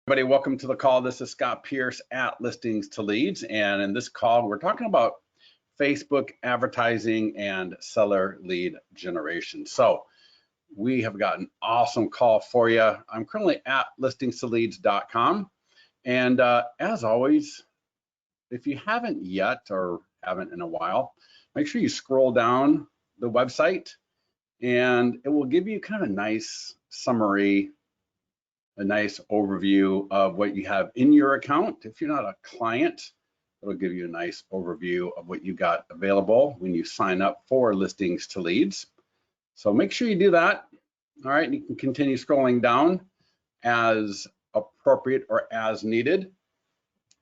Everybody, welcome to the call. This is Scott Pierce at Listings to Leads, and in this call, we're talking about Facebook advertising and seller lead generation. So we have got an awesome call for you. I'm currently at listingstoleads.com, and as always, if you haven't yet or haven't in a while, make sure you scroll down the website, and it will give you kind of a nice summary, a nice overview of what you have in your account. If you're not a client, it'll give you a nice overview of what you got available when you sign up for Listings to Leads. So make sure you do that. All right, and you can continue scrolling down as appropriate or as needed.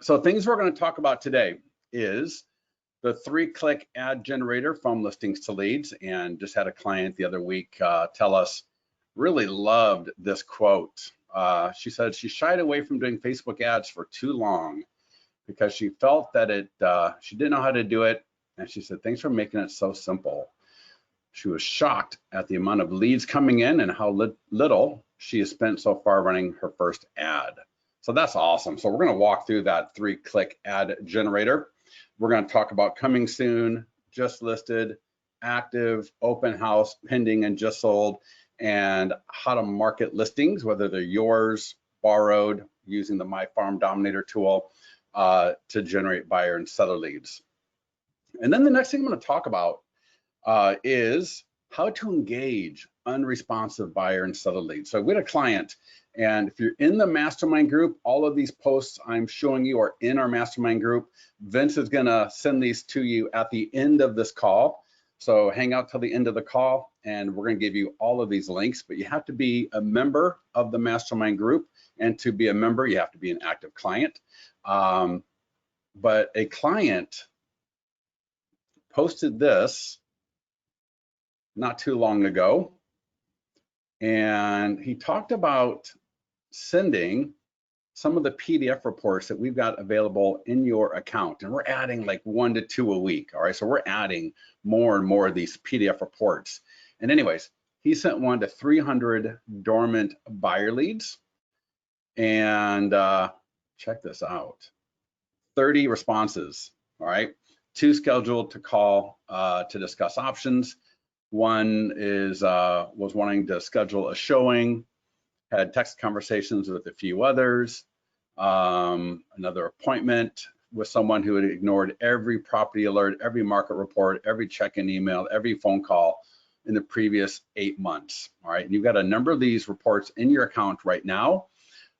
So things we're going to talk about today is the 3-click ad generator from Listings to Leads, and just had a client the other week tell us really loved this quote. She said she shied away from doing Facebook ads for too long because she felt that she didn't know how to do it. And she said, thanks for making it so simple. She was shocked at the amount of leads coming in and how little she has spent so far running her first ad. So that's awesome. So we're going to walk through that 3-click ad generator. We're going to talk about coming soon, just listed, active, open house, pending, and just sold, and how to market listings, whether they're yours, borrowed, using the My Farm Dominator tool to generate buyer and seller leads. And then the next thing I'm going to talk about is how to engage unresponsive buyer and seller leads. So we had a client, and if you're in the mastermind group, all of these posts I'm showing you are in our mastermind group. Vince is going to send these to you at the end of this call. So hang out till the end of the call, and we're going to give you all of these links, but you have to be a member of the mastermind group, and to be a member, you have to be an active client. But a client posted this not too long ago, and he talked about sending some of the PDF reports that we've got available in your account, and we're adding like 1 to 2 a week. All right, so we're adding more and more of these PDF reports. And anyways, he sent one to 300 dormant buyer leads, and check this out, 30 responses. All right, 2 scheduled to call to discuss options. One was wanting to schedule a showing, had text conversations with a few others, another appointment with someone who had ignored every property alert, every market report, every check-in email, every phone call in the previous 8 months. All right, and you've got a number of these reports in your account right now.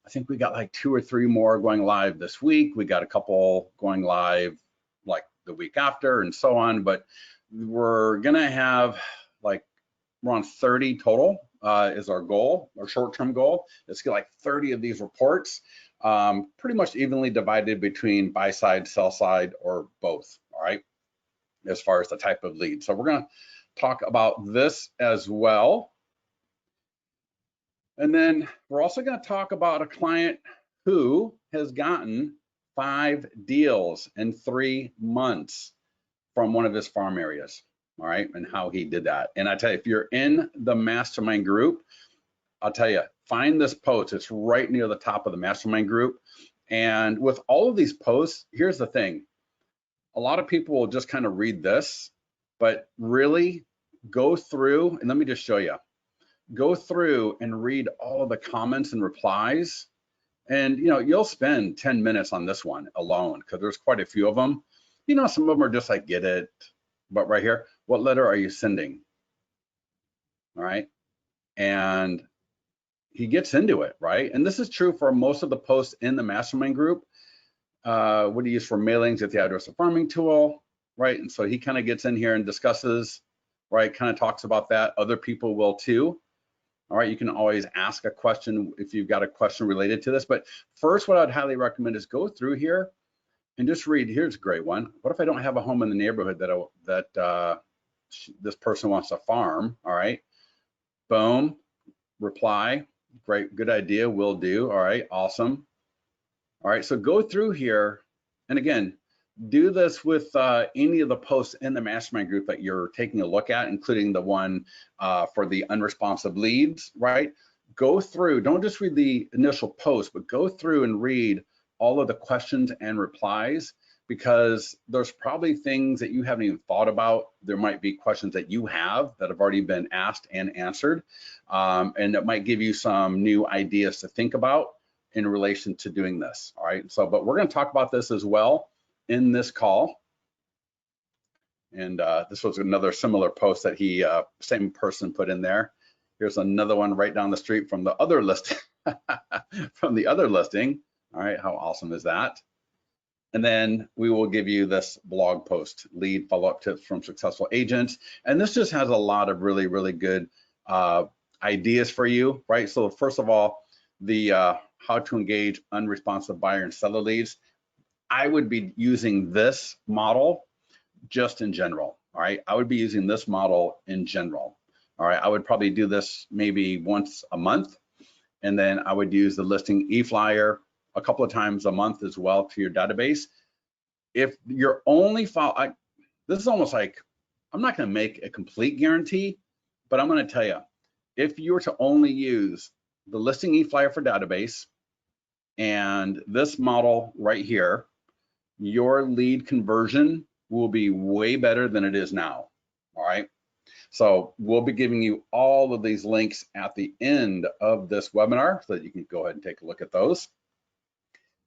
I think we got like 2 or 3 more going live this week. We got a couple going live like the week after, and so on. But we're gonna have like around 30 total. Is our goal, our short-term goal. Let's get like 30 of these reports, pretty much evenly divided between buy side, sell side, or both, all right, as far as the type of lead. So we're gonna talk about this as well. And then we're also gonna talk about a client who has gotten 5 deals in 3 months from one of his farm areas. All right, and how he did that. And I tell you, if you're in the mastermind group, I'll tell you, find this post. It's right near the top of the mastermind group. And with all of these posts, here's the thing. A lot of people will just kind of read this, but really go through, and let me just show you. Go through and read all of the comments and replies. And you'll spend 10 minutes on this one alone, because there's quite a few of them. Some of them are just like, get it. But right here, what letter are you sending? All right, and he gets into it, right? And this is true for most of the posts in the mastermind group. What do you use for mailings at the address of farming tool, right? And so he kind of gets in here and discusses, right? Kind of talks about that. Other people will too. All right, you can always ask a question if you've got a question related to this. But first, what I'd highly recommend is go through here and just read. Here's a great one. What if I don't have a home in the neighborhood that this person wants to farm? All right, boom, reply. Great, good idea, will do. All right, awesome. All right, so go through here, and again, do this with any of the posts in the mastermind group that you're taking a look at, including the one for the unresponsive leads, right? go through, don't just read the initial post, but go through and read all of the questions and replies, because there's probably things that you haven't even thought about. There might be questions that you have that have already been asked and answered, and that might give you some new ideas to think about in relation to doing this. All right, so, but we're going to talk about this as well in this call. And this was another similar post that he, same person put in there. Here's another one right down the street from the other listing, from the other listing. All right, how awesome is that? And then we will give you this blog post, lead follow-up tips from successful agents. And this just has a lot of really, really good ideas for you, right? So first of all, the how to engage unresponsive buyer and seller leads. I would be using this model just in general, all right? I would be using this model in general, all right? I would probably do this maybe once a month, and then I would use the listing e-flyer a couple of times a month as well to your database. If you're only this is almost like, I'm not going to make a complete guarantee, but I'm going to tell you, if you were to only use the listing e-flyer for database and this model right here, your lead conversion will be way better than it is now. All right. So we'll be giving you all of these links at the end of this webinar so that you can go ahead and take a look at those.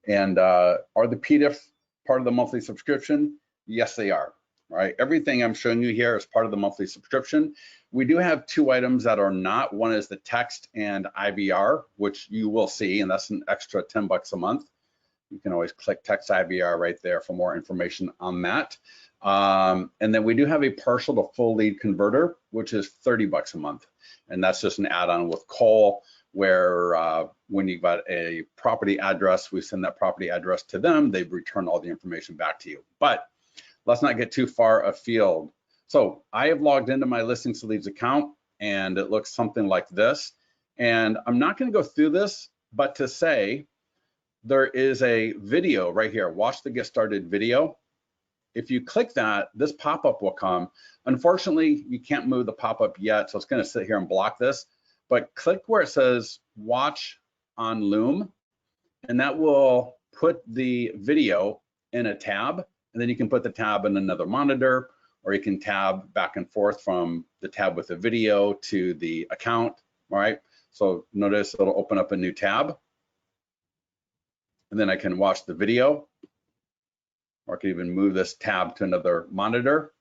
And are the PDF part of the monthly subscription? Yes, they are. All right. Everything I'm showing you here is part of the monthly subscription. We do have two items that are not. One is the text and IVR, which you will see, and that's an extra 10 bucks a month. You can always click text IVR right there for more information on that. And then we do have a partial to full lead converter, which is 30 bucks a month. And that's just an add-on with Cole, where when you've got a property address, we send that property address to them, they return all the information back to you. But let's not get too far afield. So I have logged into my Listings to Leads account, and it looks something like this. And I'm not going to go through this, but to say, there is a video right here, watch the get started video. If you click that, this pop-up will come. Unfortunately, you can't move the pop-up yet, so it's going to sit here and block this, but click where it says watch on Loom, and that will put the video in a tab, and then you can put the tab in another monitor, or you can tab back and forth from the tab with the video to the account. All right, so notice it'll open up a new tab, and then I can watch the video, or I can even move this tab to another monitor.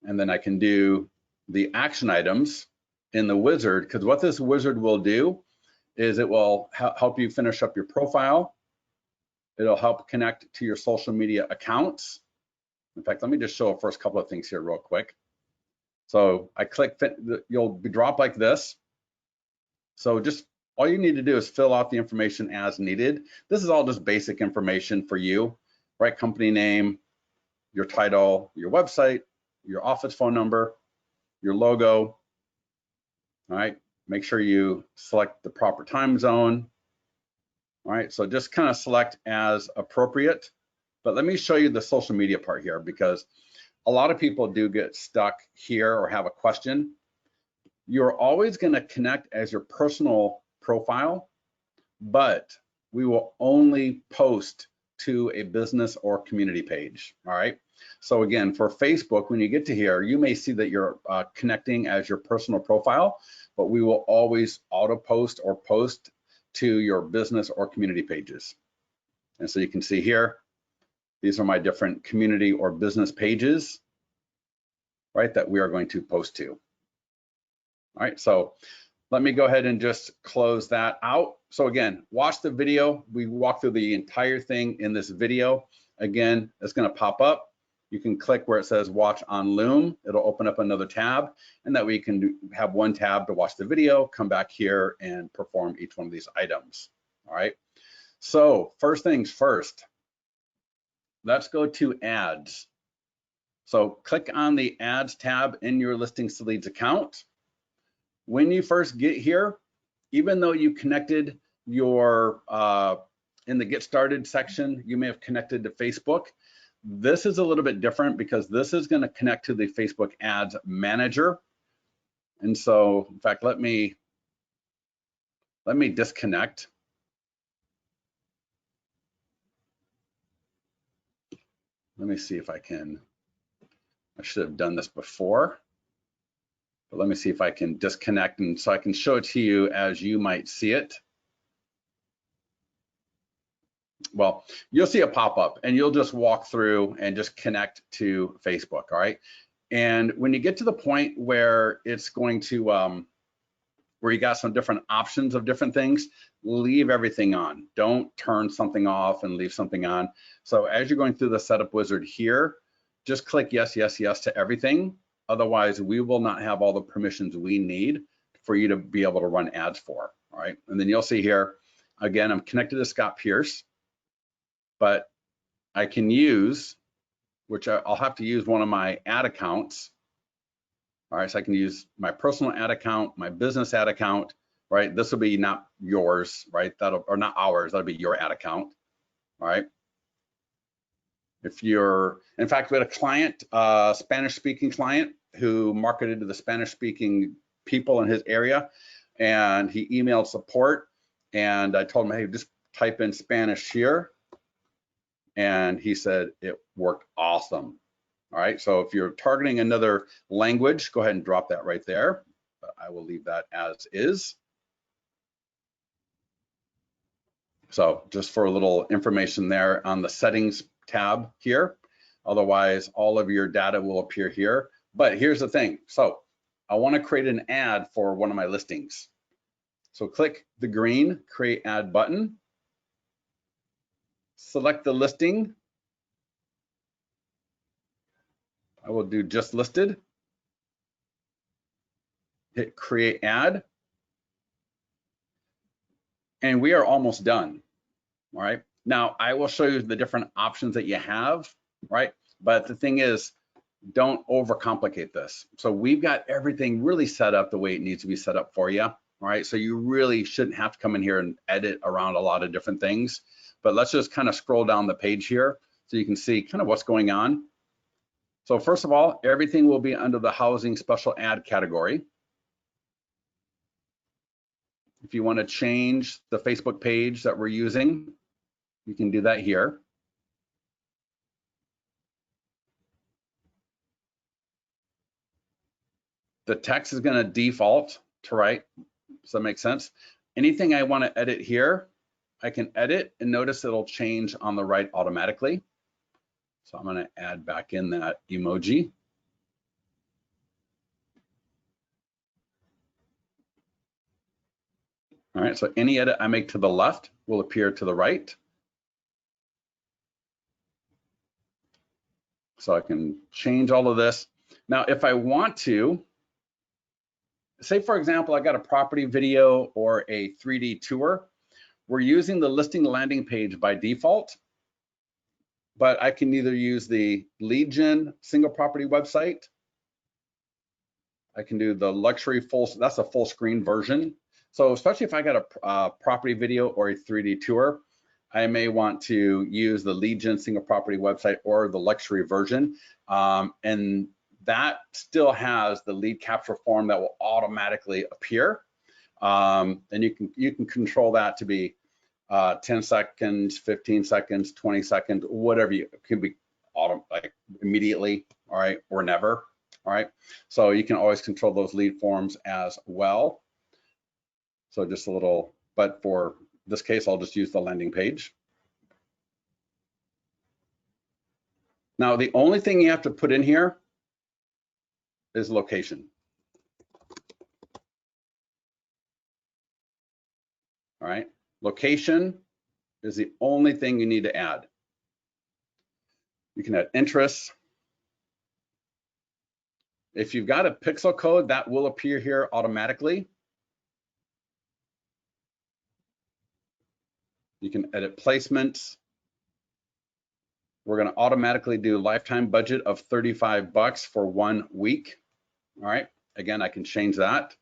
And then I can do the action items in the wizard, because what this wizard will do is it will help you finish up your profile. It'll help connect to your social media accounts. In fact, let me just show the first couple of things here real quick. So I click, you'll be dropped like this. So just all you need to do is fill out the information as needed. This is all just basic information for you, right? Company name, your title, your website, your office phone number, your logo. All right, make sure you select the proper time zone. All right, so just kind of select as appropriate. But let me show you the social media part here, because a lot of people do get stuck here or have a question. You're always going to connect as your personal profile, but we will only post to a business or community page. All right. So again, for Facebook, when you get to here, you may see that you're connecting as your personal profile, but we will always auto post or post to your business or community pages. And so you can see here, these are my different community or business pages, right, that we are going to post to. All right, so let me go ahead and just close that out. So again, watch the video. We walk through the entire thing in this video. Again, it's going to pop up. You can click where it says watch on Loom. It'll open up another tab, and that way you can have one tab to watch the video, come back here and perform each one of these items. All right, so first things first, let's go to ads. So click on the ads tab in your Listings to Leads account. When you first get here, even though you connected your, in the get started section, you may have connected to Facebook. This is a little bit different because this is going to connect to the Facebook Ads Manager. And so, in fact, let me Let me disconnect. Let me see if I can, I should have done this before, but let me see if I can disconnect, and so I can show it to you as you might see it. Well, you'll see a pop-up and you'll just walk through and just connect to Facebook, all right? And when you get to the point where it's going to, where you got some different options of different things, leave everything on. Don't turn something off and leave something on. So as you're going through the setup wizard here, just click yes, yes, yes to everything. Otherwise, we will not have all the permissions we need for you to be able to run ads for, all right? And then you'll see here, again, I'm connected to Scott Pierce, but I can use, which I'll have to use one of my ad accounts. All right, so I can use my personal ad account, my business ad account, right? This will be not yours, right? That'll, or not ours, that'll be your ad account, all right? If you're, in fact, we had a client, Spanish-speaking client who marketed to the Spanish-speaking people in his area, and he emailed support, and I told him, hey, just type in Spanish here, and he said it worked awesome. All right, so if you're targeting another language, go ahead and drop that right there, but I will leave that as is. So just for a little information there on the settings tab here. Otherwise, all of your data will appear here. But here's the thing. So I want to create an ad for one of my listings. So click the green create ad button. Select the listing. I will do just listed. Hit create ad. And we are almost done. All right. Now I will show you the different options that you have, right? But the thing is, don't overcomplicate this. So we've got everything really set up the way it needs to be set up for you. All right. So you really shouldn't have to come in here and edit around a lot of different things. But let's just kind of scroll down the page here so you can see kind of what's going on. So first of all, everything will be under the housing special ad category. If you want to change the Facebook page that we're using, you can do that here. The text is going to default to right. Does that make sense? Anything I want to edit here, I can edit, and notice it'll change on the right automatically. So I'm going to add back in that emoji. All right, so any edit I make to the left will appear to the right. So I can change all of this. Now, if I want to, say for example, I got a property video or a 3D tour, we're using the listing landing page by default, but I can either use the lead gen single property website. I can do the luxury full, that's a full screen version. So especially if I got a property video or a 3D tour, I may want to use the lead gen single property website or the luxury version. And that still has the lead capture form that will automatically appear. And you can control that to be 10 seconds, 15 seconds, 20 seconds, whatever you can be like immediately, all right, or never. All right, so you can always control those lead forms as well. So just a little, but for this case, I'll just use the landing page. Now, the only thing you have to put in here is location. All right, location is the only thing you need to add. You can add interests. If you've got a pixel code, that will appear here automatically. You can edit placements. We're going to automatically do lifetime budget of 35 bucks for 1 week. All right, again, I can change that.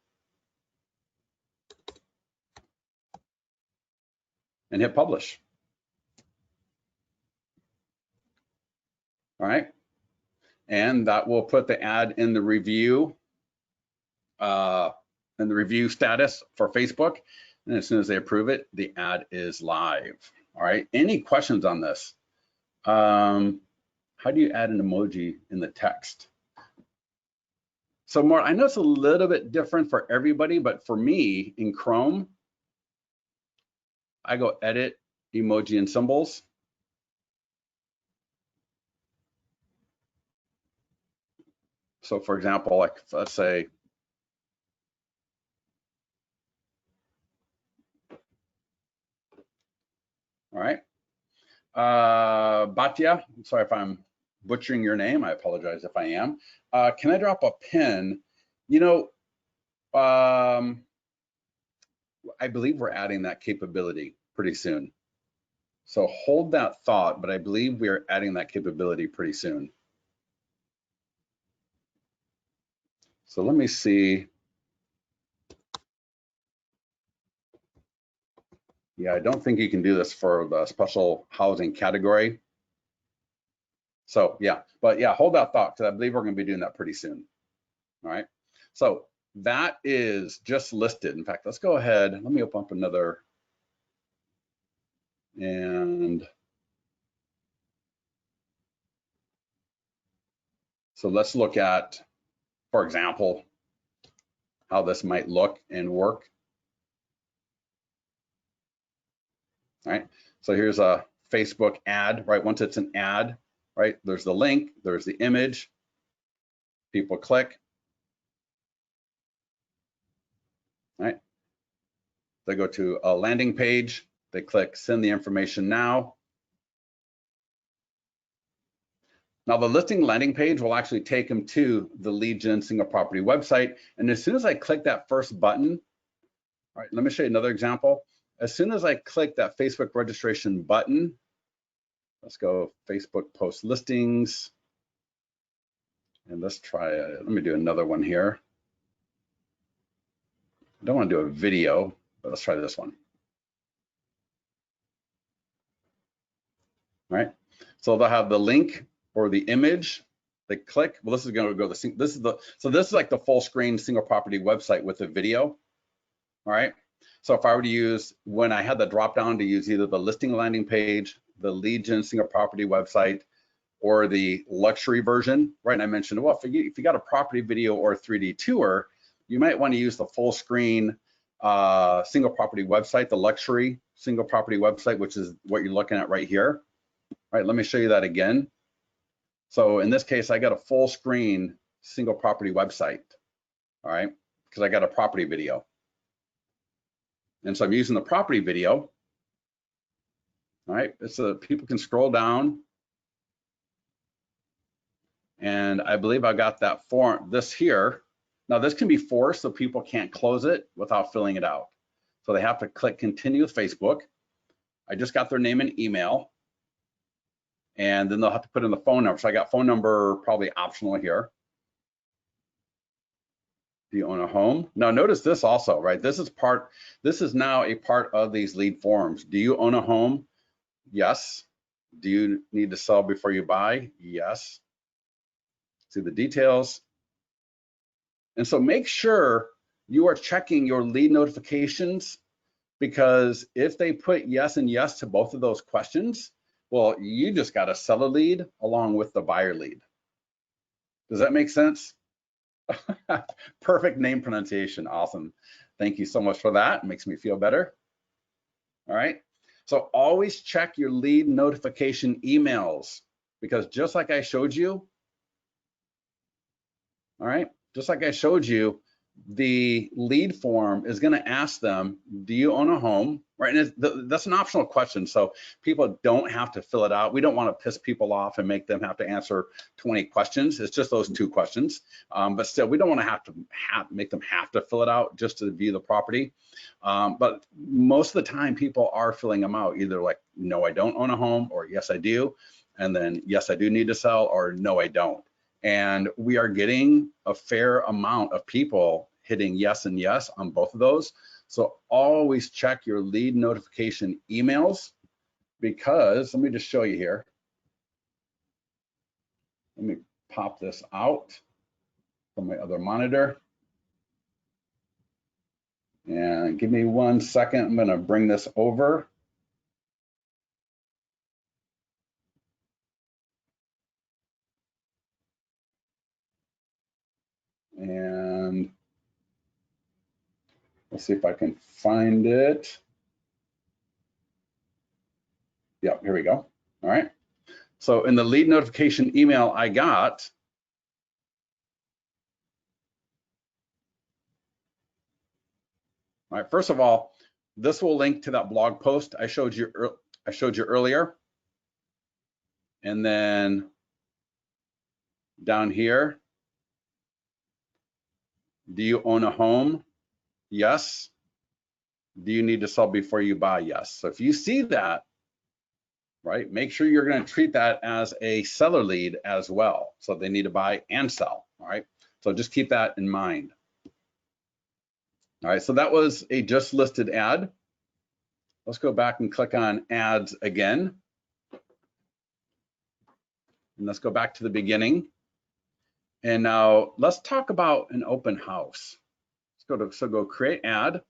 And hit publish. All right, and that will put the ad in the review status for Facebook. And as soon as they approve it, the ad is live. All right, any questions on this? How do you add an emoji in the text? So more, I know it's a little bit different for everybody, but for me in Chrome, I go edit, emoji and symbols. So for example, like let's say, all right, Batya, sorry if I'm butchering your name, I apologize if I am. Can I drop a pin? You know, I believe we're adding that capability pretty soon. So hold that thought, but I believe we are adding that capability pretty soon. So let me see. Yeah, I don't think you can do this for the special housing category. So yeah, but yeah, hold that thought because I believe we're going to be doing that pretty soon. All right. So that is just listed. In fact, let's go ahead. Let me open up another. And so let's look at, for example, how this might look and work. All right. So here's a Facebook ad, right? Once it's an ad, right? There's the link, there's the image. People click. Right? They go to a landing page. They click send the information now. Now the listing landing page will actually take them to the lead gen single property website. And as soon as I click that first button, all right, let me show you another example. As soon as I click that Facebook registration button, let's go Facebook post listings. And let's try it. Let me do another one here. I don't want to do a video, but let's try this one. All right. So they'll have the link or the image. They click. Well, this is going to go this is like the full screen single property website with a video. All right. So if I were to use, when I had the drop down to use either the listing landing page, the lead gen single property website, or the luxury version, right? And I mentioned, well, if you got a property video or a 3D tour, you might want to use the full screen single property website, the luxury single property website, which is what you're looking at right here. All right, let me show you that again. So in this case, I got a full screen single property website, all right, because I got a property video. And so I'm using the property video, all right, so people can scroll down. And I believe I got that form, this here. Now this can be forced so people can't close it without filling it out. So they have to click continue with Facebook. I just got their name and email. And then they'll have to put in the phone number. So I got phone number probably optional here. Do you own a home? Now notice this also, right? This is now a part of these lead forms. Do you own a home? Yes. Do you need to sell before you buy? Yes. See the details. And so make sure you are checking your lead notifications, because if they put yes and yes to both of those questions, well, you just got a seller lead along with the buyer lead. Does that make sense? Perfect name pronunciation. Awesome. Thank you so much for that. It makes me feel better. All right. So always check your lead notification emails, because just like I showed you, all right, just like I showed you, the lead form is going to ask them, do you own a home? Right, and that's an optional question, so people don't have to fill it out. We don't want to piss people off and make them have to answer 20 questions. It's just those 2 questions, but still, we don't want to make them have to fill it out just to view the property. But most of the time, people are filling them out, either like, no, I don't own a home, or yes, I do, and then yes, I do need to sell, or no, I don't. And we are getting a fair amount of people hitting yes and yes on both of those. So always check your lead notification emails, because let me just show you here. Let me pop this out from my other monitor. And give me 1 second. I'm going to bring this over. And let's see if I can find it. Yep, here we go. All right. So in the lead notification email I got, all right, first of all, this will link to that blog post I showed you earlier. And then down here, do you own a home? Yes. Do you need to sell before you buy? Yes. So if you see that, right, make sure you're going to treat that as a seller lead as well. So they need to buy and sell. All right. So just keep that in mind. All right. So that was a just listed ad. Let's go back and click on ads again. And let's go back to the beginning. And now let's talk about an open house. Let's go create ad.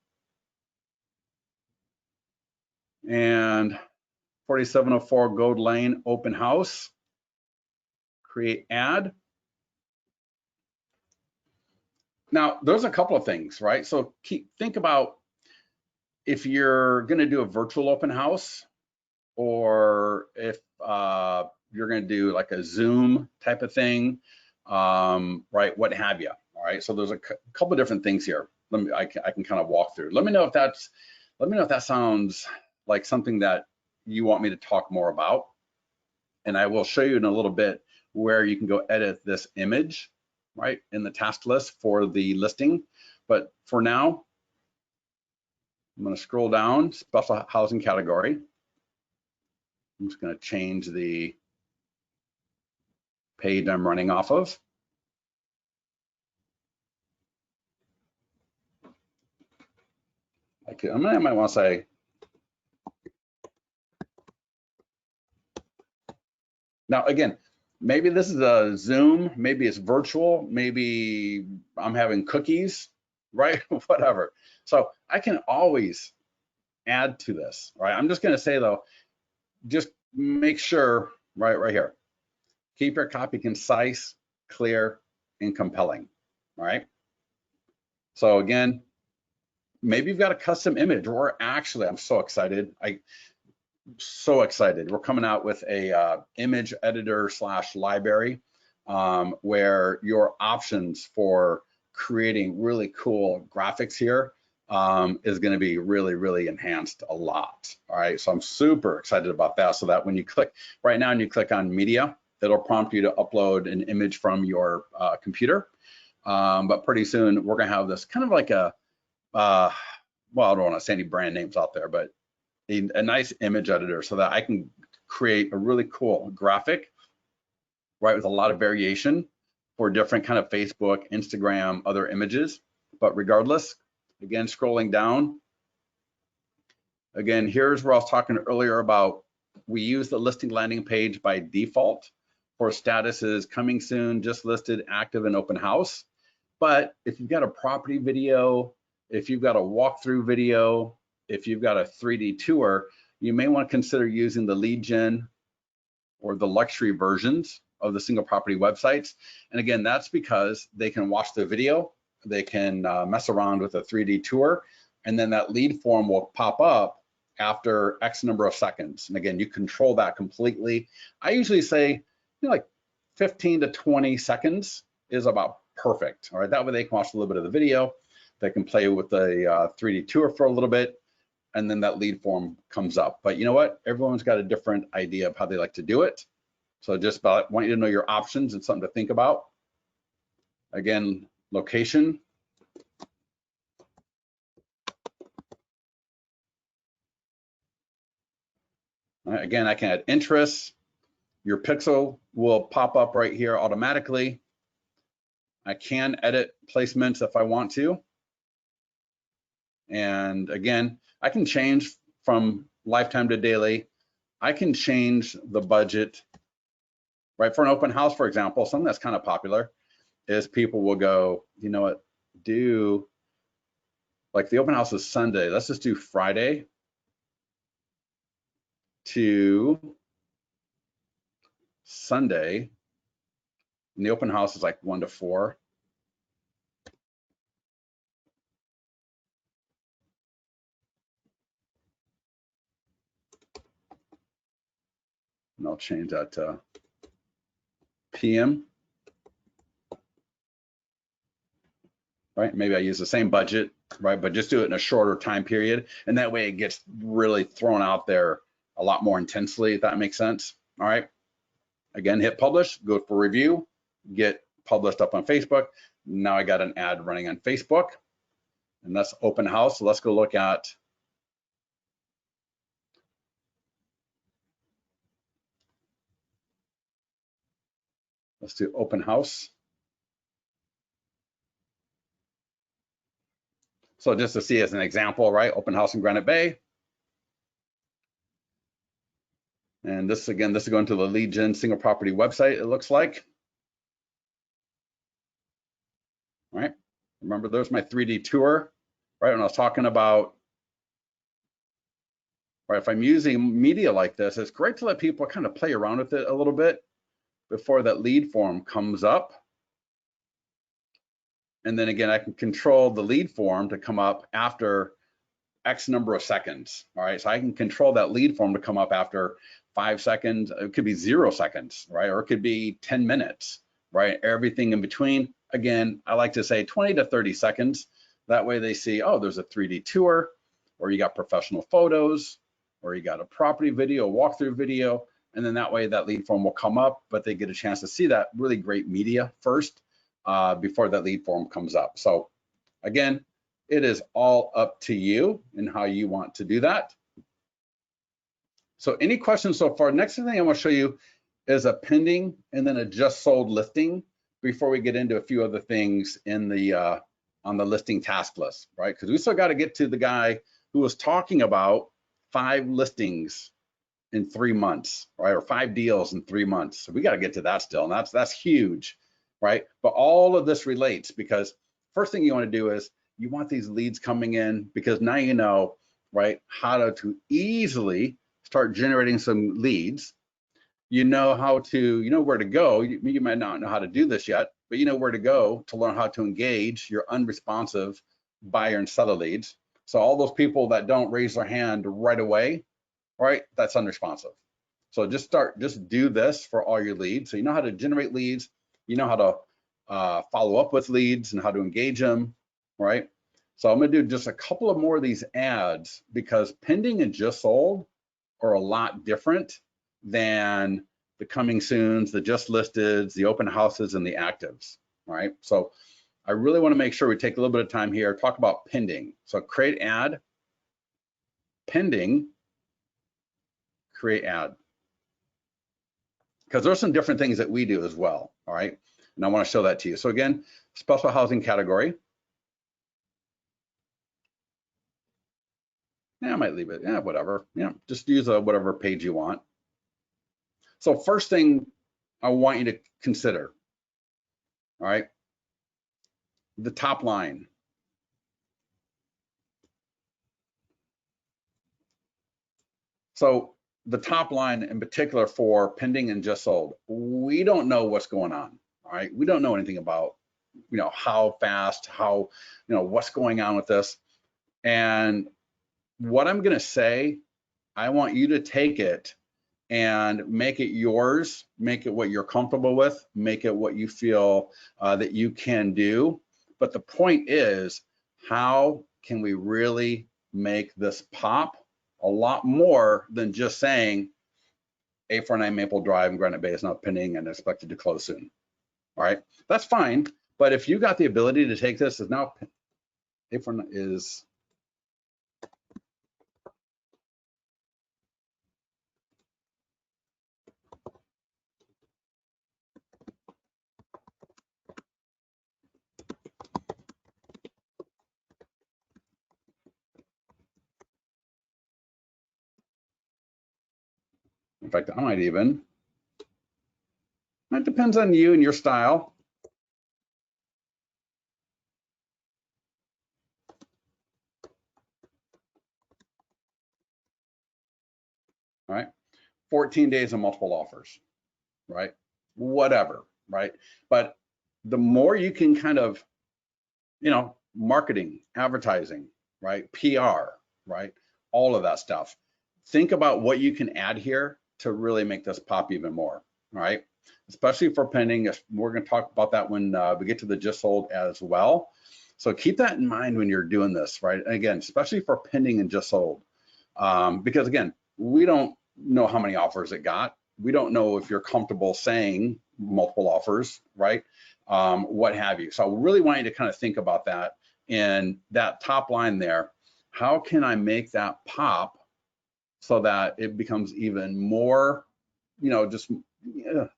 And 4704 Gold Lane open house. Create ad. Now, there's a couple of things, right? So think about if you're going to do a virtual open house, or if you're going to do like a Zoom type of thing, right? What have you? All right. So there's a couple of different things here. I can kind of walk through. Let me know if that sounds like something that you want me to talk more about, and I will show you in a little bit where you can go edit this image, right, in the task list for the listing. But for now, I'm going to scroll down, special housing category. I'm just going to change the page I'm running off of. I might want to say, now again, maybe this is a Zoom, maybe it's virtual, maybe I'm having cookies, right? Whatever. So I can always add to this, right? I'm just going to say though, just make sure, right here, keep your copy concise, clear, and compelling, all right? So again, maybe you've got a custom image, or actually, I'm so excited. So excited. We're coming out with a image editor / library where your options for creating really cool graphics here is going to be really enhanced a lot. All right, so I'm super excited about that. So that when you click right now and you click on media, it'll prompt you to upload an image from your computer. But pretty soon we're going to have this kind of like a well, I don't want to say any brand names out there, but a nice image editor so that I can create a really cool graphic, right, with a lot of variation for different kind of Facebook, Instagram, other images. But regardless, again, scrolling down, again, here's where I was talking earlier about we use the listing landing page by default for statuses coming soon, just listed, active, and open house. But if you've got a property video, if you've got a walkthrough video, if you've got a 3D tour, you may want to consider using the lead gen or the luxury versions of the single property websites. And again, that's because they can watch the video, they can mess around with a 3D tour, and then that lead form will pop up after X number of seconds. And again, you control that completely. I usually say, like 15 to 20 seconds is about perfect. All right, that way they can watch a little bit of the video, they can play with the 3D tour for a little bit, and then that lead form comes up. But you know what? Everyone's got a different idea of how they like to do it. So just want you to know your options and something to think about. Again, location. Again, I can add interests. Your pixel will pop up right here automatically. I can edit placements if I want to. And again, I can change from lifetime to daily. I can change the budget, right? For an open house, for example, something that's kind of popular is people will go, you know what, do like the open house is Sunday. Let's just do Friday to Sunday. And the open house is like 1 to 4. And I'll change that to PM. Right? Maybe I use the same budget, right? But just do it in a shorter time period. And that way it gets really thrown out there a lot more intensely, if that makes sense. All right. Again, hit publish, go for review, get published up on Facebook. Now I got an ad running on Facebook, and that's open house. So let's go look at let's do open house. So just to see as an example, right? Open house in Granite Bay. And this, again, this is going to the lead gen single property website, it looks like. Right? Remember, there's my 3D tour, right? When I was talking about, right, if I'm using media like this, it's great to let people kind of play around with it a little bit before that lead form comes up. And then again, I can control the lead form to come up after X number of seconds. All right, so I can control that lead form to come up after 5 seconds. It could be 0 seconds, right? Or it could be 10 minutes, right? Everything in between. Again, I like to say 20 to 30 seconds. That way they see, oh, there's a 3D tour, or you got professional photos, or you got a property video, a walkthrough video, and then that way that lead form will come up, but they get a chance to see that really great media first before that lead form comes up. So again, it is all up to you and how you want to do that. So any questions so far? Next thing I want to show you is a pending and then a just sold listing before we get into a few other things in the on the listing task list, right? Because we still got to get to the guy who was talking about 5 listings in 3 months, right? Or 5 deals in 3 months. So we got to get to that still, and that's huge, right? But all of this relates, because first thing you want to do is you want these leads coming in, because now you know, right, how to easily start generating some leads. You know how to, you know where to go. You might not know how to do this yet, but you know where to go to learn how to engage your unresponsive buyer and seller leads. So all those people that don't raise their hand right away, right, that's unresponsive. So just do this for all your leads. So you know how to generate leads, you know how to follow up with leads and how to engage them, right? So I'm gonna do just a couple of more of these ads, because pending and just sold are a lot different than the coming soons, the just listeds, the open houses, and the actives, right? So I really want to make sure we take a little bit of time here, talk about pending. So create ad, pending, create ad. Because there's some different things that we do as well, all right? And I want to show that to you. So again, special housing category. Yeah, I might leave it, yeah, whatever. Yeah, just use whatever page you want. So first thing I want you to consider, all right, the top line. So the top line in particular for pending and just sold, we don't know what's going on, all right? We don't know anything about, you know, how fast, how, you know, what's going on with this. And what I'm gonna say, I want you to take it and make it yours, make it what you're comfortable with, make it what you feel that you can do. But the point is, how can we really make this pop a lot more than just saying 849 Maple Drive in Granite Bay is now pending and expected to close soon? All right, that's fine. But if you got the ability to take this as now 849 is, in fact, I might even, it depends on you and your style. All right. 14 days of multiple offers, right? Whatever, right? But the more you can kind of, marketing, advertising, right? PR, right? All of that stuff. Think about what you can add here to really make this pop even more, right? Especially for pending. We're going to talk about that when we get to the just sold as well. So keep that in mind when you're doing this, right? And again, especially for pending and just sold, because again, we don't know how many offers it got. We don't know if you're comfortable saying multiple offers, right? What have you. So I really want you to kind of think about that. And that top line there, how can I make that pop so that it becomes even more, just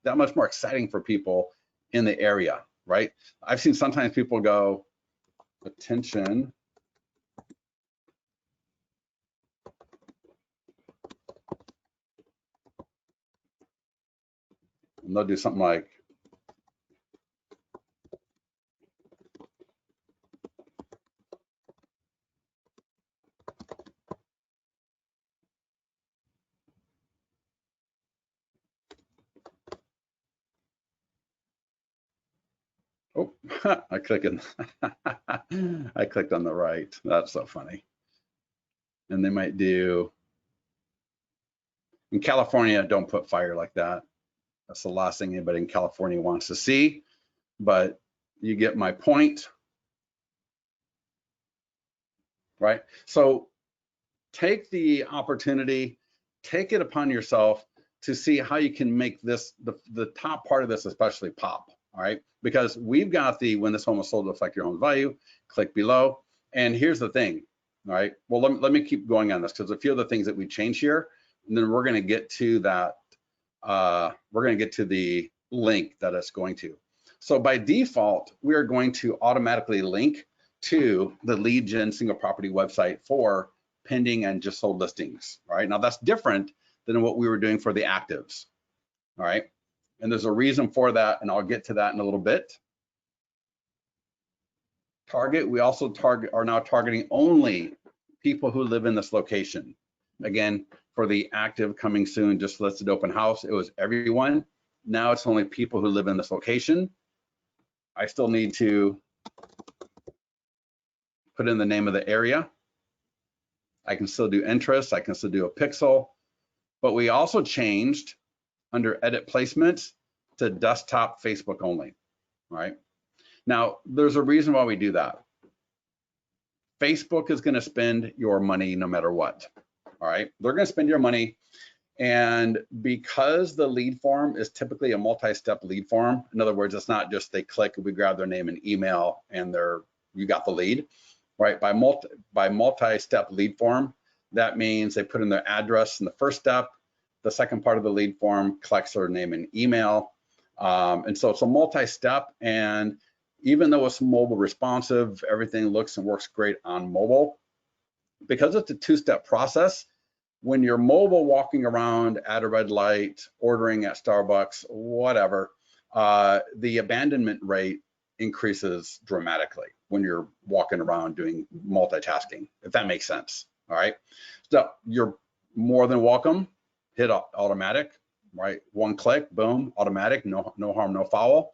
that much more exciting for people in the area, right? I've seen sometimes people go, attention, and they'll do something like, oh, I clicked I clicked on the right. That's so funny. And they might do, in California, don't put fire like that. That's the last thing anybody in California wants to see, but you get my point, right? So take the opportunity, take it upon yourself to see how you can make this, the top part of this especially pop, all right? Because we've got the when this home is sold to affect your home's value, click below. And here's the thing, all right? Well, let me keep going on this because a few of the things that we change here, and then we're gonna get to that, we're gonna get to the link that it's going to. So by default, we are going to automatically link to the lead gen single property website for pending and just sold listings. All right, now that's different than what we were doing for the actives. All right, and there's a reason for that, and I'll get to that in a little bit. Target, we also are now targeting only people who live in this location. Again, for the active coming soon, just listed open house, it was everyone. Now it's only people who live in this location. I still need to put in the name of the area. I can still do interest, I can still do a pixel, but we also changed under edit placements to desktop Facebook only, right? Now, there's a reason why we do that. Facebook is gonna spend your money no matter what, all right? They're gonna spend your money, and because the lead form is typically a multi-step lead form, in other words, it's not just they click, we grab their name and email, and you got the lead, right? By multi-step lead form, that means they put in their address in the first step, the second part of the lead form collects their name and email. And so it's a multi-step, and even though it's mobile responsive, everything looks and works great on mobile. Because it's a two-step process, when you're mobile walking around at a red light, ordering at Starbucks, whatever, the abandonment rate increases dramatically when you're walking around doing multitasking, if that makes sense. All right, so you're more than welcome, hit automatic, right? One click, boom, automatic, no harm, no foul.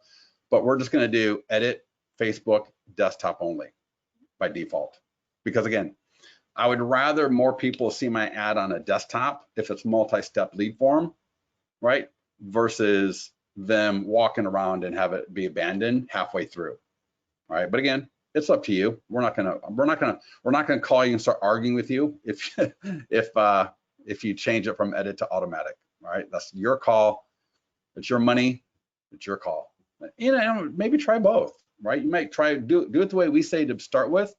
But we're just gonna do edit Facebook desktop only by default. Because again, I would rather more people see my ad on a desktop if it's multi-step lead form, right? Versus them walking around and have it be abandoned halfway through. All right, but again, it's up to you. We're not gonna call you and start arguing with you if if you change it from edit to automatic. All right, that's your call. It's your money. It's your call. Maybe try both. Right? You might try do it the way we say to start with,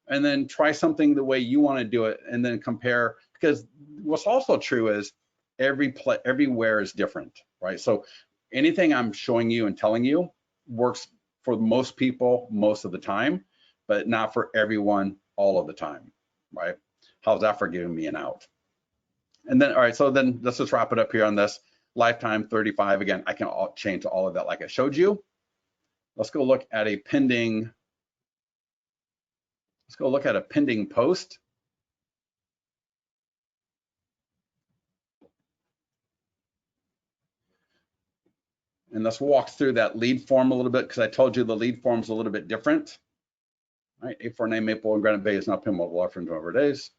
and then try something the way you want to do it, and then compare. Because what's also true is everywhere is different, right? So anything I'm showing you and telling you works for most people most of the time, but not for everyone all of the time, right? How's that for giving me an out? And then, all right, so then let's just wrap it up here on this. Lifetime 35, again, I can change all of that like I showed you. Let's go look at a pending, post. And let's walk through that lead form a little bit, because I told you the lead form's a little bit different. All right, 849 Maple and Granite Bay is not pinball offering 12 days.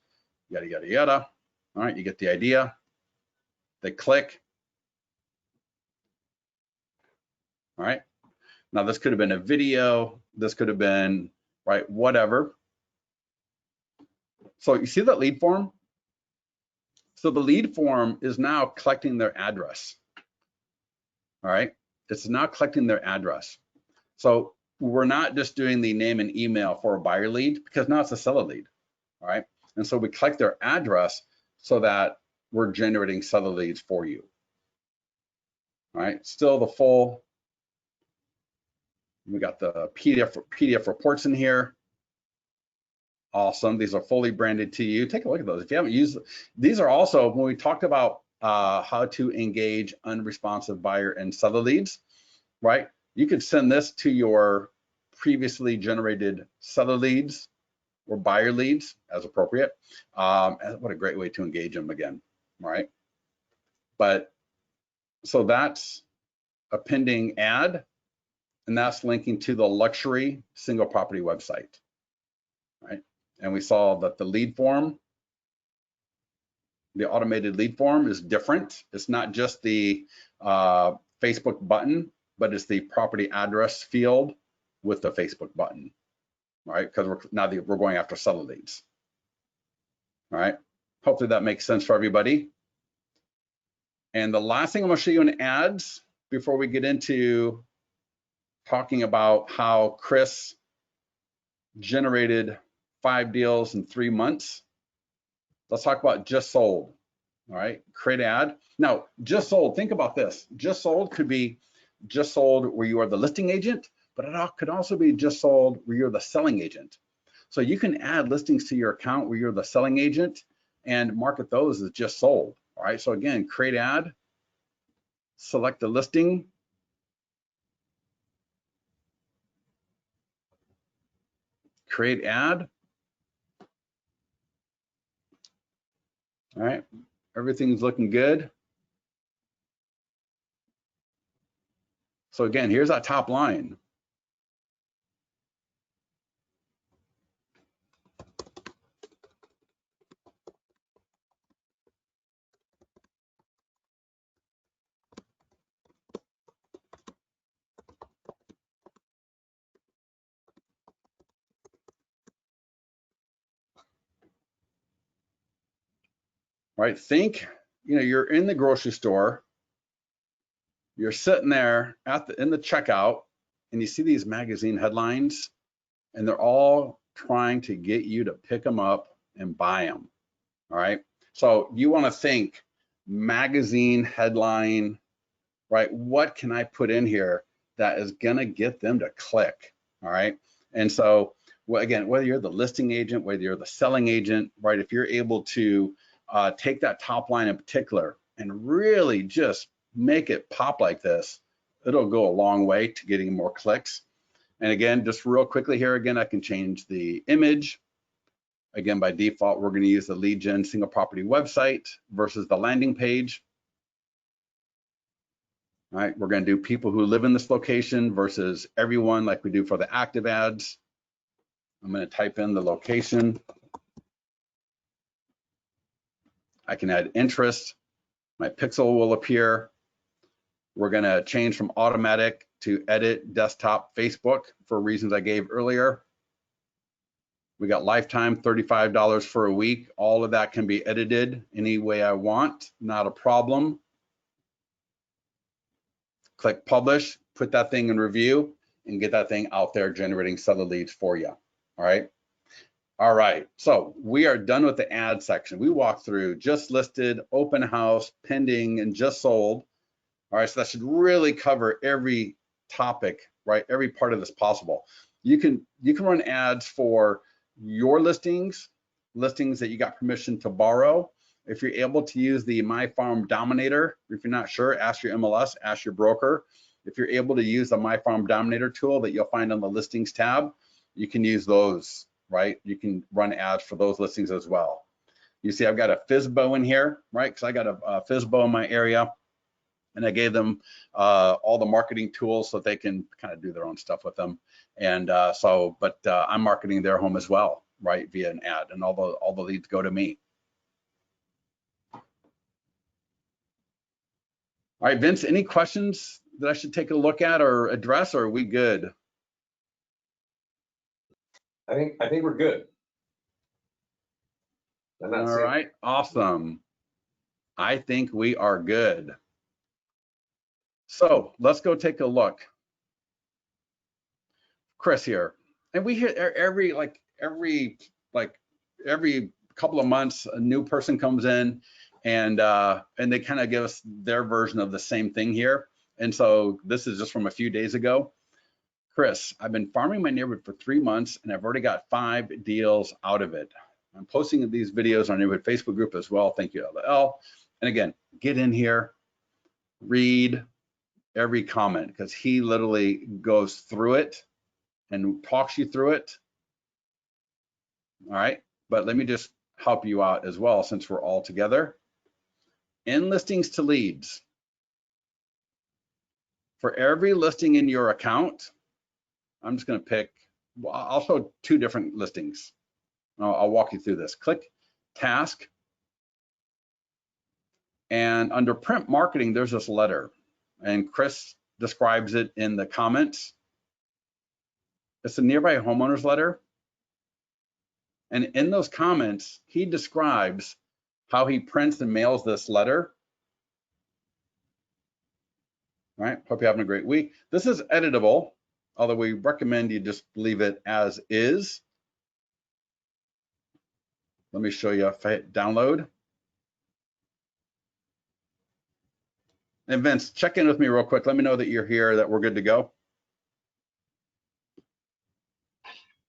Yada, yada, yada. All right, you get the idea. They click. All right. Now this could have been a video. This could have been, right, whatever. So you see that lead form? So the lead form is now collecting their address. All right. It's now collecting their address. So we're not just doing the name and email for a buyer lead, because now it's a seller lead. All right. And so we collect their address so that we're generating seller leads for you. All right. Still the full. We got the PDF reports in here. Awesome. These are fully branded to you. Take a look at those. If you haven't used, these are also, when we talked about how to engage unresponsive buyer and seller leads, right? You could send this to your previously generated seller leads or buyer leads as appropriate. What a great way to engage them again, right? But so that's a pending ad, and that's linking to the luxury single property website, right? And we saw that the lead form, the automated lead form is different. It's not just the Facebook button, but it's the property address field with the Facebook button, right? Because we're going after seller leads, all right? Hopefully that makes sense for everybody. And the last thing I'm gonna show you in ads before we get into talking about how Chris generated 5 deals in 3 months. Let's talk about just sold. All right, create ad. Now, just sold, think about this. Just sold could be just sold where you are the listing agent, but it could also be just sold where you're the selling agent. So you can add listings to your account where you're the selling agent and market those as just sold. All right, so again, create ad, select the listing, create ad. All right, everything's looking good. So again, here's that top line. Right, think, you're in the grocery store, you're sitting there in the checkout, and you see these magazine headlines, and they're all trying to get you to pick them up and buy them. All right, so you want to think magazine headline, right? What can I put in here that is gonna get them to click? All right, and so again, whether you're the listing agent, whether you're the selling agent, right? If you're able to take that top line in particular and really just make it pop like this, it'll go a long way to getting more clicks. And again, just real quickly here, again, I can change the image. Again, by default, we're going to use the lead gen single property website versus the landing page. All right, we're going to do people who live in this location versus everyone like we do for the active ads. I'm going to type in the location. I can add interest. My pixel will appear. We're going to change from automatic to edit desktop Facebook for reasons I gave earlier. We got lifetime $35 for a week. All of that can be edited any way I want, not a problem. Click publish, put that thing in review, and get that thing out there generating seller leads for you. All right. All right, so we are done with the ad section. We walked through just listed, open house, pending, and just sold. All right, so that should really cover every topic, right? Every part of this possible. You can run ads for your listings that you got permission to borrow. If you're able to use the My Farm Dominator, if you're not sure, ask your MLS, ask your broker. If you're able to use the My Farm Dominator tool that you'll find on the listings tab, you can use those, right? You can run ads for those listings as well. You see I've got a FSBO in here, right? Because I got a FSBO in my area. And I gave them all the marketing tools so that they can kind of do their own stuff with them. And but I'm marketing their home as well, right, via an ad, and all the leads go to me. All right, Vince, any questions that I should take a look at or address, or are we good? I think we're good. All right, awesome. I think we are good. So let's go take a look. Chris here, and we hit every couple of months a new person comes in, and they kind of give us their version of the same thing here. And so this is just from a few days ago. Chris, I've been farming my neighborhood for 3 months and I've already got 5 deals out of it. I'm posting these videos on our neighborhood Facebook group as well. Thank you, LL. And again, get in here, read every comment, because he literally goes through it and talks you through it. All right, but let me just help you out as well, since we're all together. In listings to leads, for every listing in your account, I'm just going to pick, well, I'll show 2 different listings. I'll walk you through this. Click task, and under print marketing, there's this letter, and Chris describes it in the comments. It's a nearby homeowners letter. And in those comments, he describes how he prints and mails this letter. All right, hope you're having a great week. This is editable, although we recommend you just leave it as is. Let me show you if I hit download. And Vince, check in with me real quick. Let me know that you're here, that we're good to go.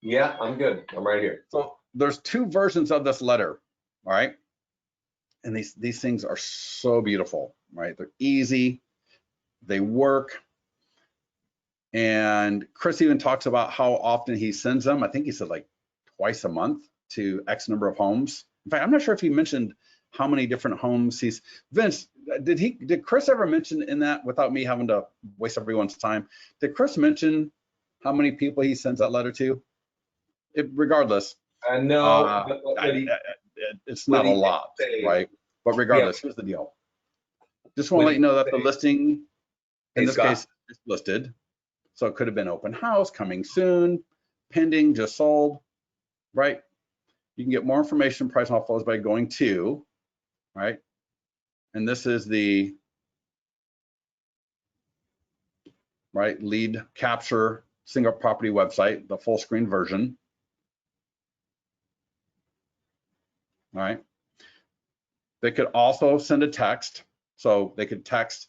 Yeah, I'm good. I'm right here. So there's 2 versions of this letter, all right? And these things are so beautiful, right? They're easy, they work. And Chris even talks about how often he sends them. I think he said like twice a month to X number of homes. In fact, I'm not sure if he mentioned how many different homes he's. Vince, did Chris ever mention in that, without me having to waste everyone's time, did Chris mention how many people he sends that letter to? Regardless, No, it's not a lot, right? But regardless, here's the deal. Just want to let you know that the listing in this case is listed. So it could have been open house, coming soon, pending, just sold, right? You can get more information, price and all flows by going to, right? And this is the, right, lead capture single property website, the full screen version. All right. They could also send a text. So they could text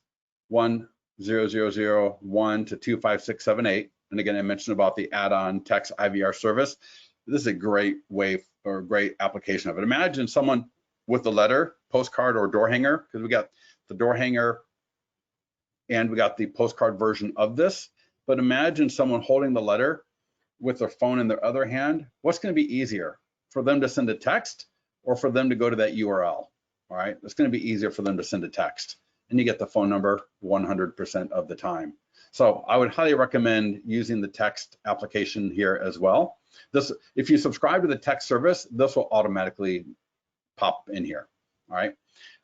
10001 to 25678. And again, I mentioned about the add-on text IVR service. This is a great way or great application of it. Imagine someone with the letter, postcard, or door hanger, because we got the door hanger and we got the postcard version of this. But imagine someone holding the letter with their phone in their other hand. What's going to be easier, for them to send a text or for them to go to that URL? All right, it's going to be easier for them to send a text, and you get the phone number 100% of the time. So I would highly recommend using the text application here as well. This, if you subscribe to the text service, this will automatically pop in here. All right,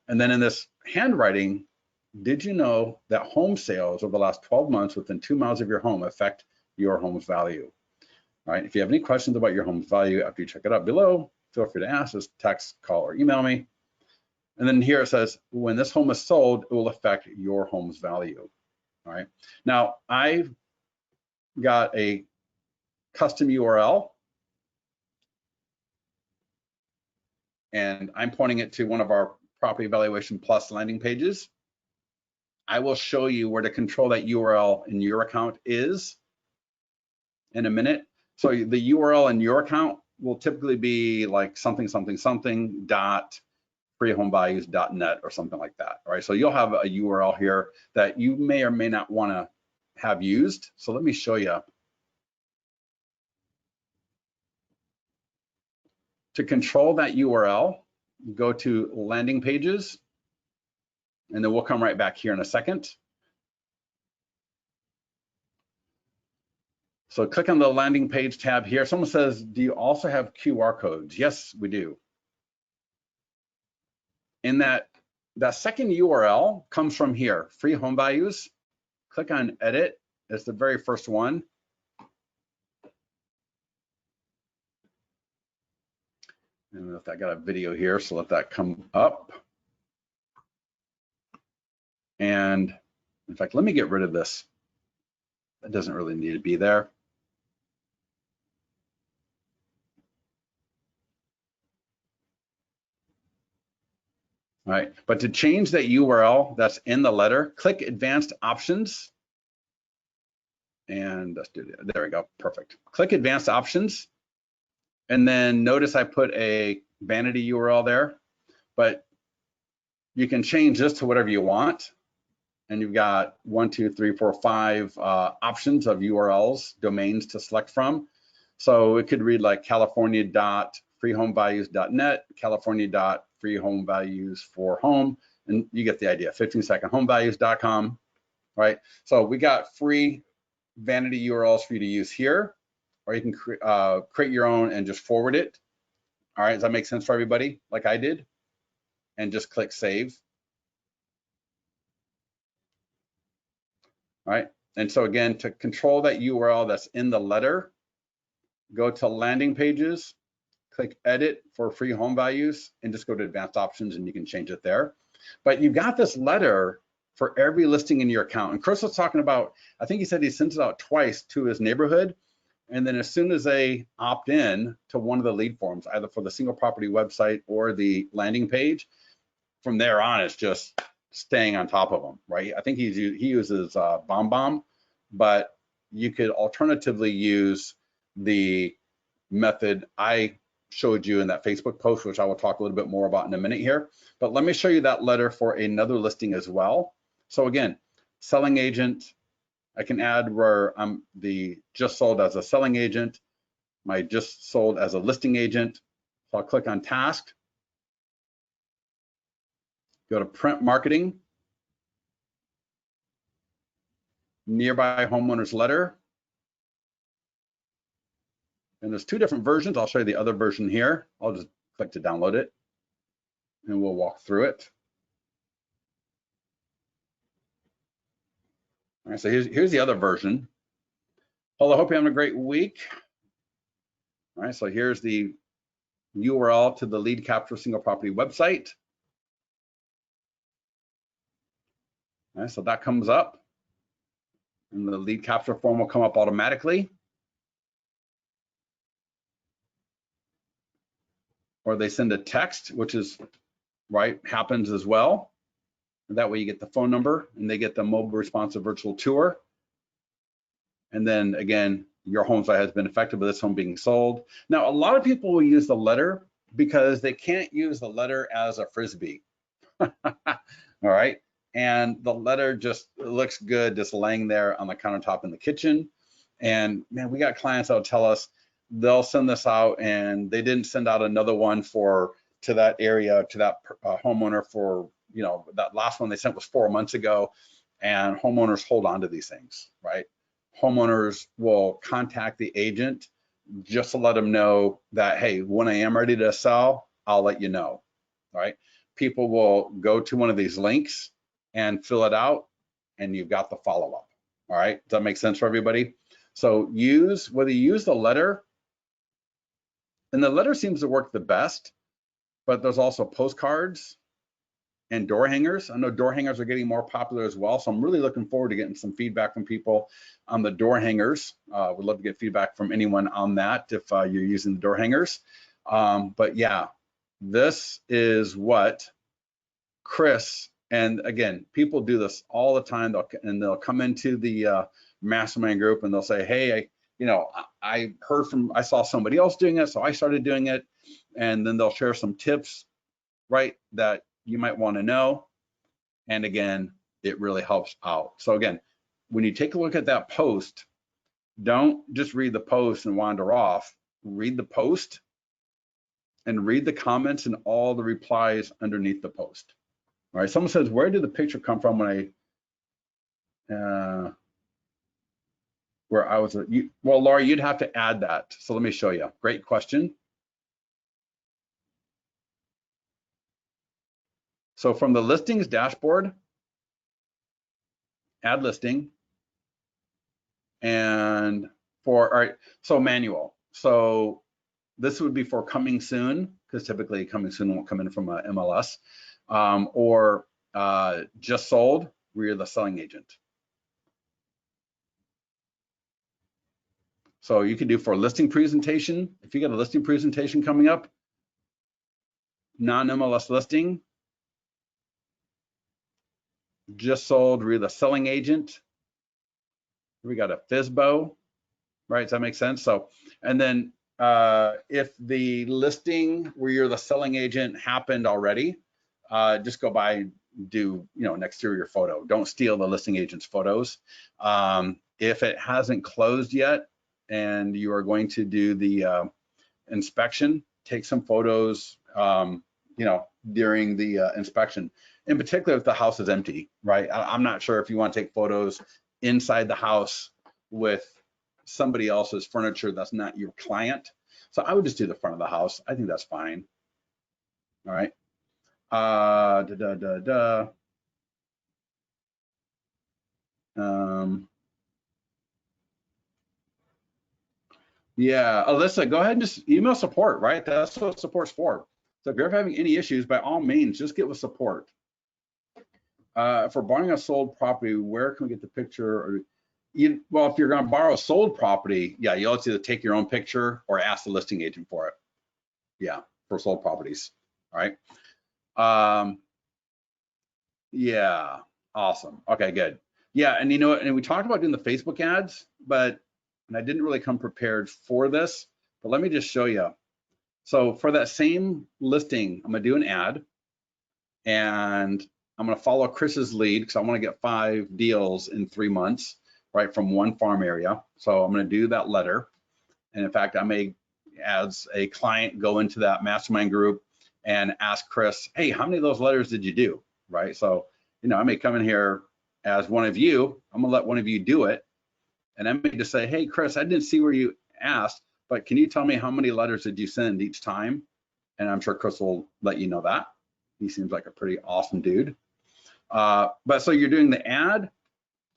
and then in this handwriting, did you know that home sales over the last 12 months within 2 miles of your home affect your home's value? All right, if you have any questions about your home's value after you check it out below, feel free to ask, just text, call, or email me. And then here it says, when this home is sold, it will affect your home's value. All right. Now, I've got a custom URL, and I'm pointing it to one of our Property Valuation Plus landing pages. I will show you where to control that URL in your account is in a minute. So the URL in your account will typically be like something dot freehomevalues.net or something like that. All right, so you'll have a URL here that you may or may not want to have used. So let me show you. To control that URL, go to landing pages, and then we'll come right back here in a second. So click on the landing page tab here. Someone says, do you also have QR codes? Yes, we do. In that second URL comes from here, free home values. Click on edit. It's the very first one. And if I got a video here, so let that come up. And in fact, let me get rid of this. That doesn't really need to be there. All right, but to change that URL that's in the letter, click Advanced Options. And let's do that. There we go, perfect. Click Advanced Options. And then notice I put a vanity URL there, but you can change this to whatever you want. And you've got 1, 2, 3, 4, 5 options of URLs, domains to select from. So it could read like california.freehomevalues.net, california.freehomevalues4home, and you get the idea, 15secondhomevalues.com, right? So we got free vanity URLs for you to use here, or you can create your own and just forward it. All right, does that make sense for everybody, like I did? And just click Save. All right, and so again, to control that URL that's in the letter, go to landing pages, click edit for free home values, and just go to advanced options and you can change it there. But you've got this letter for every listing in your account. And Chris was talking about, I think he said he sent it out twice to his neighborhood. And then as soon as they opt in to one of the lead forms, either for the single property website or the landing page, from there on, it's just staying on top of them, right? I think he uses BombBomb, but you could alternatively use the method I showed you in that Facebook post, which I will talk a little bit more about in a minute here. But let me show you that letter for another listing as well. So again, selling agent, I can add where I'm the just sold as a selling agent, my just sold as a listing agent. So I'll click on task, go to print marketing, nearby homeowners letter. And there's 2 different versions. I'll show you the other version here. I'll just click to download it and we'll walk through it. All right, so here's the other version. Well, I hope you're having a great week. All right, so here's the URL to the lead capture single property website. All right, so that comes up and the lead capture form will come up automatically. Or they send a text, which is, right, happens as well. And that way you get the phone number and they get the mobile responsive virtual tour. And then again, your home site has been affected by this home being sold. Now, a lot of people will use the letter because they can't use the letter as a Frisbee. All right. And the letter just looks good just laying there on the countertop in the kitchen. And man, we got clients that'll tell us they'll send this out and they didn't send out another one to that area, to that homeowner for, you know, that last one they sent was 4 months ago, and homeowners hold on to these things, right? Homeowners will contact the agent just to let them know that, hey, when I am ready to sell, I'll let you know, right? People will go to one of these links and fill it out and you've got the follow-up, all right? Does that make sense for everybody? So whether you use the letter, and the letter seems to work the best, but there's also postcards and door hangers. I know door hangers are getting more popular as well. So I'm really looking forward to getting some feedback from people on the door hangers. Would love to get feedback from anyone on that if you're using the door hangers. But yeah, this is what Chris, and again, people do this all the time. They'll come into the mastermind group and they'll say, hey, I saw somebody else doing it, so I started doing it. And then they'll share some tips, right, that you might want to know. And again, it really helps out. So again, when you take a look at that post, don't just read the post and wander off. Read the post and read the comments and all the replies underneath the post. All right, someone says, where did the picture come from when where I was, well, Laura, you'd have to add that. So let me show you. Great question. So from the listings dashboard, add listing, and all right, so manual. So this would be for coming soon, because typically coming soon won't come in from a MLS, or just sold, where you're the selling agent. So you can do for listing presentation. If you got a listing presentation coming up, non-MLS listing, just sold, where you're the selling agent. We got a FSBO, right? Does that make sense? So, and then if the listing where you're the selling agent happened already, just go by and do, an exterior photo. Don't steal the listing agent's photos. If it hasn't closed yet and you are going to do the inspection, take some photos, during the inspection. In particular, if the house is empty, right? I'm not sure if you want to take photos inside the house with somebody else's furniture that's not your client. So I would just do the front of the house. I think that's fine. All right. Yeah, Alyssa, go ahead and just email support, right? That's what support's for. So if you're having any issues, by all means, just get with support. For buying a sold property, where can we get the picture? Or well, if you're going to borrow a sold property, yeah, you'll either take your own picture or ask the listing agent for it. Yeah, for sold properties. All right. Yeah, awesome. Okay, good. Yeah, and and we talked about doing the Facebook ads, and I didn't really come prepared for this, but let me just show you. So for that same listing, I'm gonna do an ad, and I'm gonna follow Chris's lead because I want to get 5 deals in 3 months, right, from one farm area. So I'm gonna do that letter, and in fact, I may, as a client, go into that mastermind group and ask Chris, hey, how many of those letters did you do, right? So, I may come in here as one of you, I'm gonna let one of you do it, and I may just say, hey, Chris, I didn't see where you asked, but can you tell me how many letters did you send each time? And I'm sure Chris will let you know that. He seems like a pretty awesome dude. But so you're doing the ad,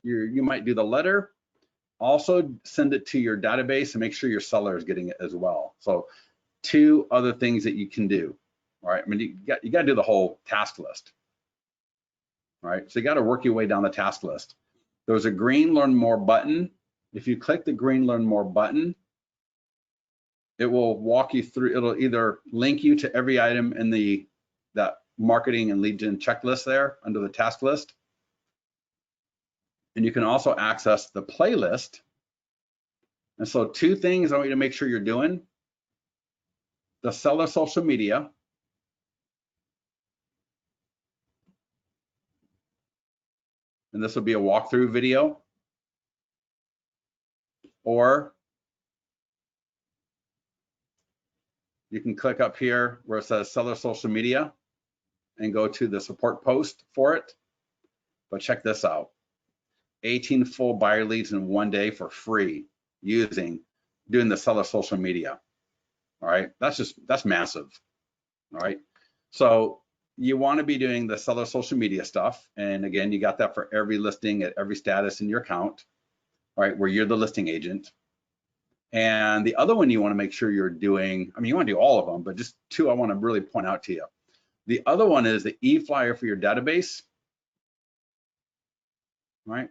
you might do the letter, also send it to your database and make sure your seller is getting it as well. So 2 other things that you can do, right? I mean, you got to do the whole task list, right? So you got to work your way down the task list. There's a green Learn More button. If you click the green Learn More button, it will walk you through. It'll either link you to every item in that marketing and lead gen checklist there under the task list. And you can also access the playlist. And so 2 things I want you to make sure you're doing: the seller social media, and this will be a walkthrough video, or you can click up here where it says seller social media and go to the support post for it. But check this out: 18 full buyer leads in 1 day for free doing the seller social media. All right, that's massive. All right, so you want to be doing the seller social media stuff, and again, you got that for every listing at every status in your account, right, where you're the listing agent. And the other one you want to make sure you're doing, I mean, you want to do all of them, but just 2 I want to really point out to you. The other one is the e-flyer for your database, right?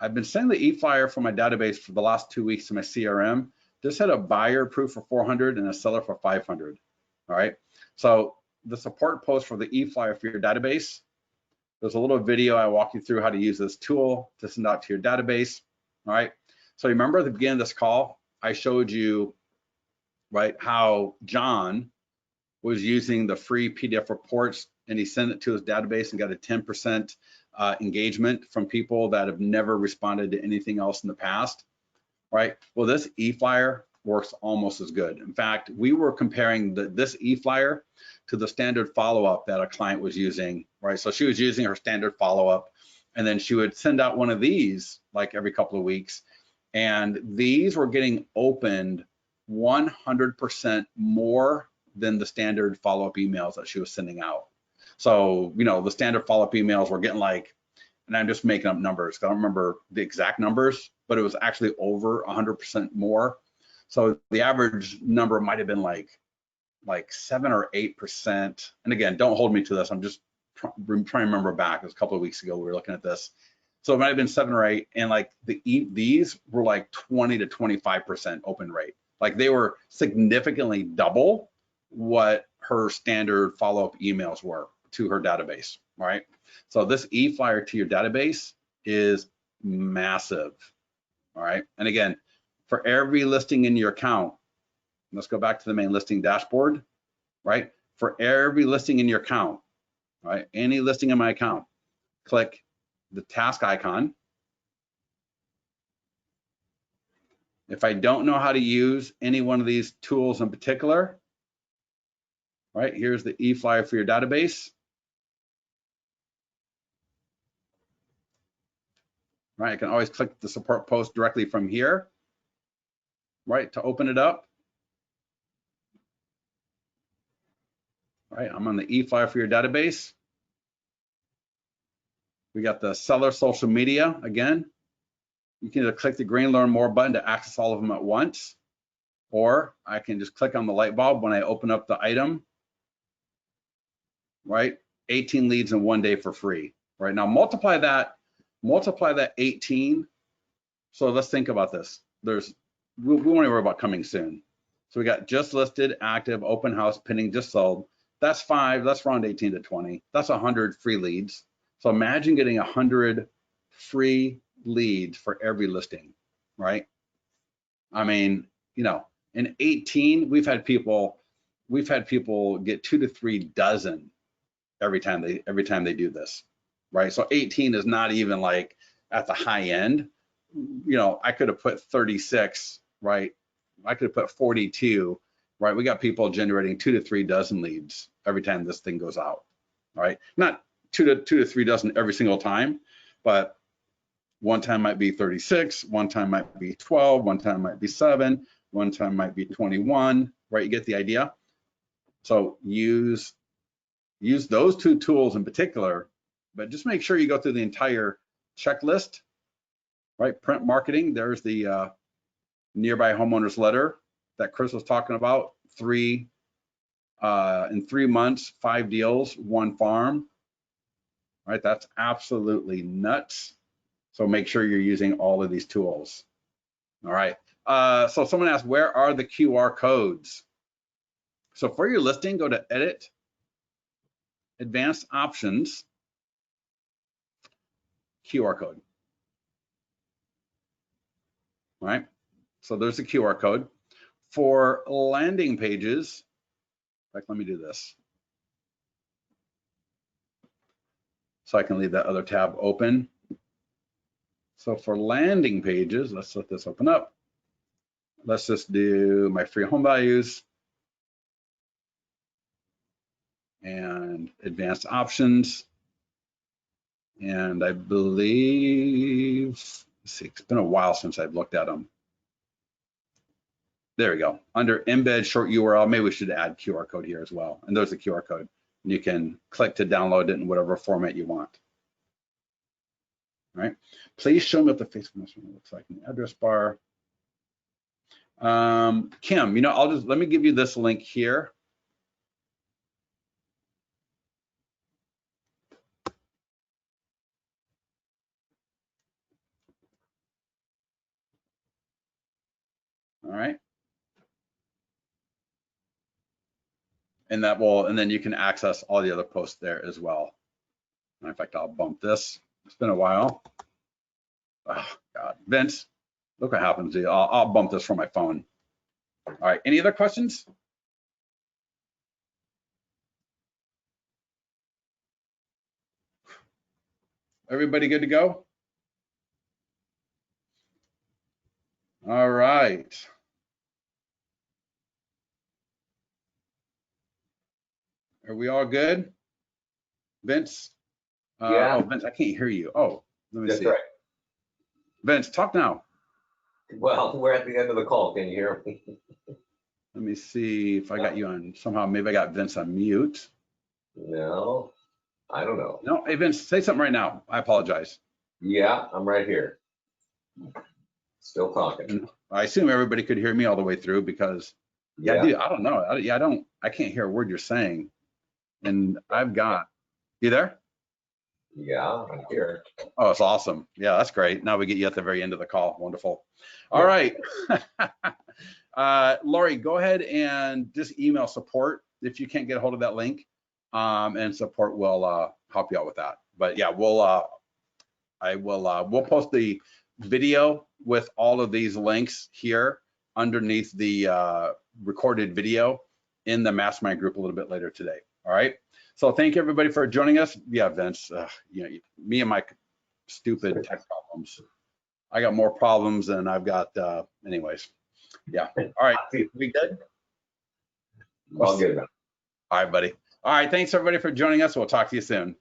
I've been sending the e-flyer for my database for the last 2 weeks to my CRM. This had a buyer approved for 400 and a seller for 500. All right. So the support post for the e-flyer for your database, there's a little video I walk you through how to use this tool to send out to your database. All right. So remember at the beginning of this call, I showed you, right, how John was using the free PDF reports and he sent it to his database and got a 10% engagement from people that have never responded to anything else in the past, right? Well, this e-flyer works almost as good. In fact, we were comparing this e-flyer to the standard follow-up that a client was using, right? right? So she was using her standard follow-up, and then she would send out one of these like every couple of weeks, and these were getting opened 100% more than the standard follow-up emails that she was sending out. So, you know, the standard follow-up emails were getting like, and I'm just making up numbers, I don't remember the exact numbers, but it was actually over 100% more. So the average number might have been like 7 or 8%. And again, don't hold me to this. I'm just trying to remember back. It was a couple of weeks ago we were looking at this. So it might have been 7 or 8, and like these were like 20 to 25% open rate. Like they were significantly double what her standard follow-up emails were to her database, right? So this e-flyer to your database is massive, all right? And again, for every listing in your account, let's go back to the main listing dashboard, right? For every listing in your account, right? Any listing in my account, click the task icon. If I don't know how to use any one of these tools in particular, right? Here's the e-flyer for your database. Right, I can always click the support post directly from here, right, to open it up. Right, I'm on the e-flyer for your database. We got the seller social media again. You can either click the green learn more button to access all of them at once, or I can just click on the light bulb when I open up the item, right? 18 leads in 1 day for free, right? Now multiply that 18. So let's think about this. We won't worry about coming soon. So we got just listed, active, open house, pending, just sold. That's 5, that's around 18 to 20. That's 100 free leads. So imagine getting 100 free leads for every listing, right? I mean, you know, in 18, we've had people get 2 to 3 dozen every time they do this, right? So 18 is not even like at the high end. You know, I could have put 36, right? I could have put 42, right? We got people generating 2 to 3 dozen leads every time this thing goes out, right? Not 2 to 3 dozen every single time, but one time might be 36, one time might be 12, one time might be 7, one time might be 21, right? You get the idea. So use those two tools in particular, but just make sure you go through the entire checklist, right? Print marketing, there's the nearby homeowners letter that Chris was talking about. In 3 months, 5 deals, 1 farm, right? That's absolutely nuts. So make sure you're using all of these tools. All right. So someone asked, where are the QR codes? So for your listing, go to Edit, Advanced Options, QR code. All right. So there's the QR code. For landing pages, in fact, let me do this. So I can leave that other tab open. So for landing pages, let's let this open up. Let's just do my free home values and advanced options. And I believe, let's see, it's been a while since I've looked at them. There we go. Under embed short URL, maybe we should add QR code here as well. And there's the QR code. You can click to download it in whatever format you want. All right. Please show me what the Facebook messaging looks like in the address bar. Kim, you know, let me give you this link here. All right. And then you can access all the other posts there as well. And in fact, I'll bump this. It's been a while. Oh God, Vince, look what happens to you. I'll bump this from my phone. All right, any other questions? Everybody good to go? All right. Are we all good? Vince, Yeah. Oh, Vince, I can't hear you. Oh, let me That's see. right. Vince, talk now. Well, we're at the end of the call. Can you hear me? Let me see if I got you on somehow. Maybe I got Vince on mute. No, I don't know. No, hey Vince, say something right now. I apologize. Yeah, I'm right here. Still talking. And I assume everybody could hear me all the way through because, yeah, Yeah, dude, I don't know. I can't hear a word you're saying. And I've got, you there? yeah, I'm here. Oh, it's awesome. Yeah, that's great. Now we get you at the very end of the call. Wonderful. All Yeah. right. Lori, go ahead and just email support if you can't get a hold of that link, and support will help you out with that. But yeah, we'll post the video with all of these links here underneath the recorded video in the mastermind group a little bit later today. All right. So thank you everybody for joining us. Yeah, Vince, me and my stupid tech problems. I got more problems than I've got. Anyways, yeah. All right. We good? All good. All right, buddy. All right. Thanks everybody for joining us. We'll talk to you soon.